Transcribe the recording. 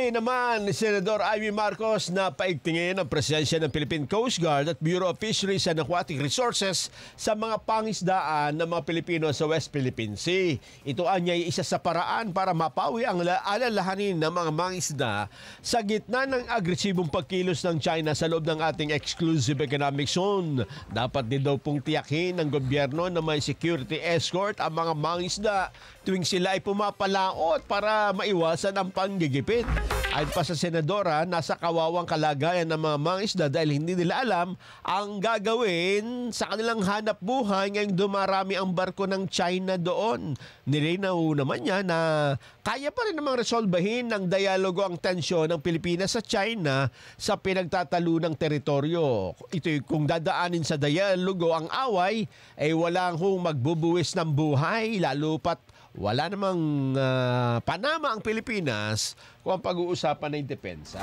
Muli naman ni Senador Amy Marcos na paigtingin ang presensya ng Philippine Coast Guard at Bureau of Fisheries and Aquatic Resources sa mga pangisdaan ng mga Pilipino sa West Philippine Sea. Ito anyay isa sa paraan para mapawi ang alalahanin ng mga mangisda sa gitna ng agresibong pagkilos ng China sa loob ng ating exclusive economic zone. Dapat din daw pong tiyakin ng gobyerno na may security escort ang mga mangisda tuwing sila ay pumapalaot para maiwasan ang panggigipit. Ayon pa sa senadora, nasa kawawang kalagayan ng mga mangisda dahil hindi nila alam ang gagawin sa kanilang hanap buhay ngayong dumarami ang barko ng China doon. Nilinaw naman niya na kaya pa rin namang resolbahin ng dialogo ang tensyon ng Pilipinas sa China sa pinagtatalo ng teritoryo. Ito kung dadaanin sa dialogo ang away, ay walang magbubuwis ng buhay, lalo pat wala namang panama ang Pilipinas kung ang pag-uusapan ay depensa.